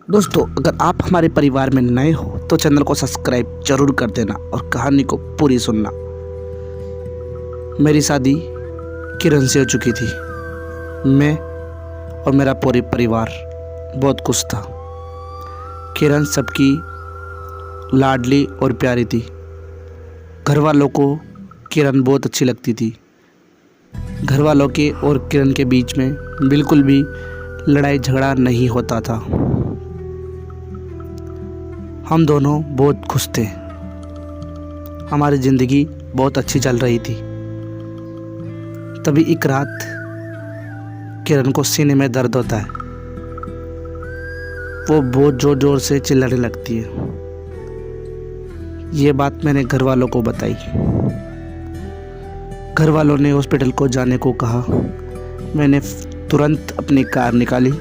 दोस्तों, अगर आप हमारे परिवार में नए हो तो चैनल को सब्सक्राइब जरूर कर देना और कहानी को पूरी सुनना। मेरी शादी किरण से हो चुकी थी। मैं और मेरा पूरा परिवार बहुत खुश था। किरण सबकी लाडली और प्यारी थी। घर वालों को किरण बहुत अच्छी लगती थी। घर वालों के और किरण के बीच में बिल्कुल भी लड़ाई झगड़ा नहीं होता था। हम दोनों बहुत खुश थे। हमारी ज़िंदगी बहुत अच्छी चल रही थी। तभी एक रात किरण को सीने में दर्द होता है। वो बहुत ज़ोर ज़ोर से चिल्लाने लगती है। ये बात मैंने घर वालों को बताई। घर वालों ने हॉस्पिटल को जाने को कहा। मैंने तुरंत अपनी कार निकाली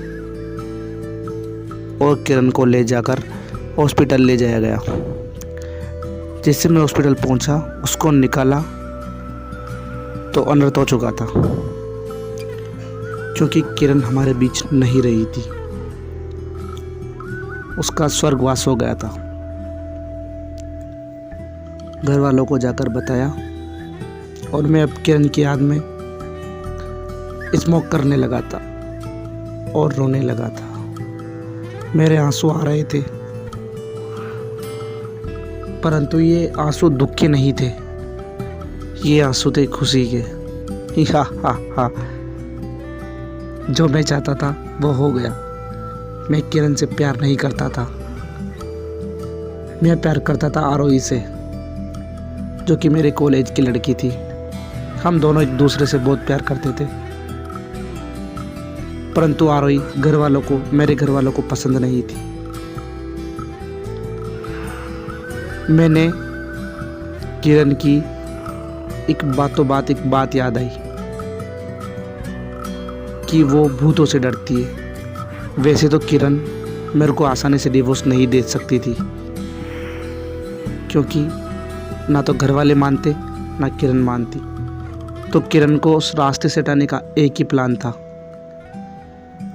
और किरण को ले जाकर हॉस्पिटल ले जाया गया। जैसे मैं हॉस्पिटल पहुंचा, उसको निकाला तो अनर्थ हो चुका था, क्योंकि किरण हमारे बीच नहीं रही थी। उसका स्वर्गवास हो गया था। घर वालों को जाकर बताया और मैं अब किरण की याद में स्मोक करने लगा था और रोने लगा था। मेरे आंसू आ रहे थे, परंतु ये आंसू दुख के नहीं थे। ये आंसू थे खुशी के। हा हा हा। जो मैं चाहता था वो हो गया। मैं किरण से प्यार नहीं करता था। मैं प्यार करता था आरोही से, जो कि मेरे कॉलेज की लड़की थी। हम दोनों एक दूसरे से बहुत प्यार करते थे, परंतु आरोही मेरे घर वालों को पसंद नहीं थी। मैंने किरण की एक बात याद आई कि वो भूतों से डरती है। वैसे तो किरण मेरे को आसानी से डिवोर्स नहीं दे सकती थी, क्योंकि ना तो घर वाले मानते ना किरण मानती। तो किरण को उस रास्ते से हटाने का एक ही प्लान था,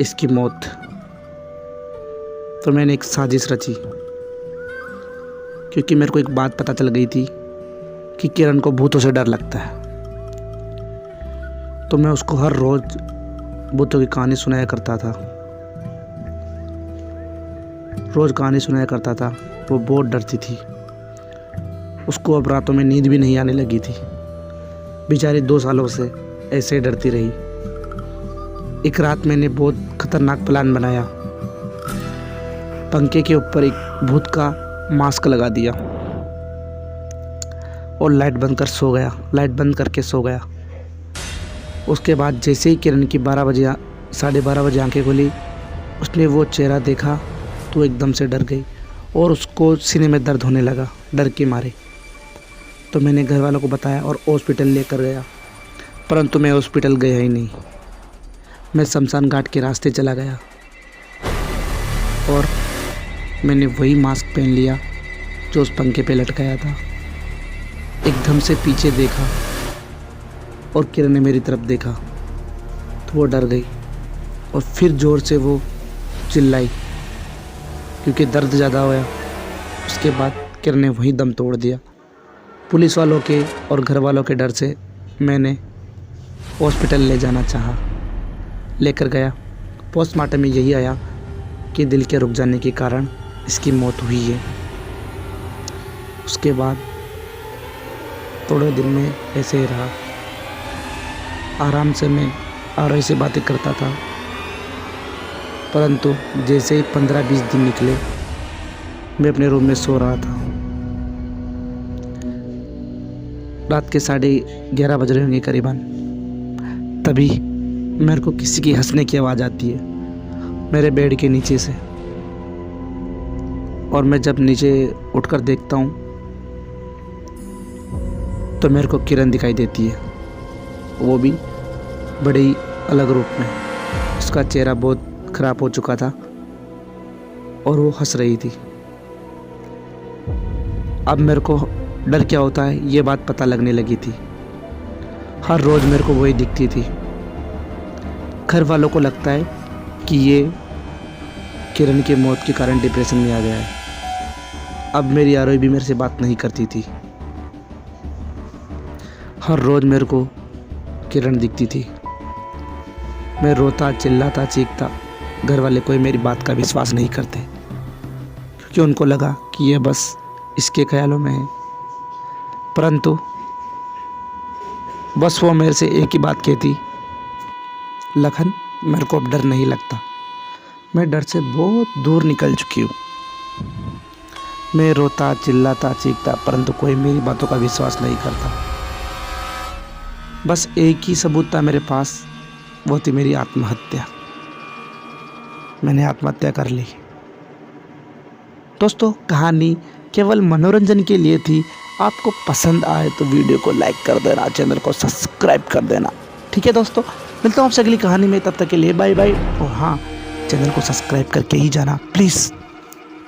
इसकी मौत। तो मैंने एक साजिश रची, क्योंकि मेरे को एक बात पता चल गई थी कि किरण को भूतों से डर लगता है। तो मैं उसको हर रोज़ भूतों की कहानी सुनाया करता था। रोज़ कहानी सुनाया करता था। वो बहुत डरती थी। उसको अब रातों में नींद भी नहीं आने लगी थी। बेचारी 2 सालों से ऐसे डरती रही। एक रात मैंने बहुत खतरनाक प्लान बनाया। पंखे के ऊपर एक भूत का मास्क लगा दिया और लाइट बंद करके सो गया। उसके बाद जैसे ही किरण की 12:30 बजे आंखें खुली, उसने वो चेहरा देखा तो एकदम से डर गई और उसको सीने में दर्द होने लगा डर के मारे। तो मैंने घर वालों को बताया और हॉस्पिटल लेकर गया, परंतु मैं हॉस्पिटल गया ही नहीं। मैं शमशान घाट के रास्ते चला गया और मैंने वही मास्क पहन लिया जो उस पंखे पे लटकाया था। एकदम से पीछे देखा और किरण ने मेरी तरफ देखा तो वो डर गई और फिर ज़ोर से वो चिल्लाई, क्योंकि दर्द ज़्यादा हुआ। उसके बाद किरण ने वहीं दम तोड़ दिया। पुलिस वालों के और घर वालों के डर से मैंने हॉस्पिटल ले जाना चाहा, लेकर गया। पोस्टमार्टम में यही आया कि दिल के रुक जाने के कारण इसकी मौत हुई है। उसके बाद थोड़े दिन में ऐसे ही रहा। आराम से मैं आरोही से बातें करता था, परंतु जैसे ही 15-20 दिन निकले, मैं अपने रूम में सो रहा था। रात के 11:30 बज रहे होंगे करीबन। तभी मेरे को किसी की हंसने की आवाज़ आती है मेरे बेड के नीचे से, और मैं जब नीचे उठकर देखता हूँ तो मेरे को किरण दिखाई देती है। वो भी बड़े ही अलग रूप में। उसका चेहरा बहुत ख़राब हो चुका था और वो हंस रही थी। अब मेरे को डर क्या होता है ये बात पता लगने लगी थी। हर रोज़ मेरे को वही दिखती थी। घर वालों को लगता है कि ये किरण की मौत के कारण डिप्रेशन में आ गया है। अब मेरी आरोही भी मेरे से बात नहीं करती थी। हर रोज़ मेरे को किरण दिखती थी। मैं रोता, चिल्लाता, चीखता। घर वाले कोई मेरी बात का विश्वास नहीं करते, क्योंकि उनको लगा कि यह बस इसके ख्यालों में है। परंतु बस वो मेरे से एक ही बात कहती, लखन मेरे को अब डर नहीं लगता। मैं डर से बहुत दूर निकल चुकी हूँ। मैं रोता, चिल्लाता, चीखता, परंतु कोई मेरी बातों का विश्वास नहीं करता। बस एक ही सबूत था मेरे पास, वो थी मेरी आत्महत्या। मैंने आत्महत्या कर ली। दोस्तों, कहानी केवल मनोरंजन के लिए थी। आपको पसंद आए तो वीडियो को लाइक कर देना, चैनल को सब्सक्राइब कर देना। ठीक है दोस्तों, मिलता हूँ आपसे अगली कहानी में। तब तक के लिए बाय बाय। और हाँ, चैनल को सब्सक्राइब करके ही जाना प्लीज़।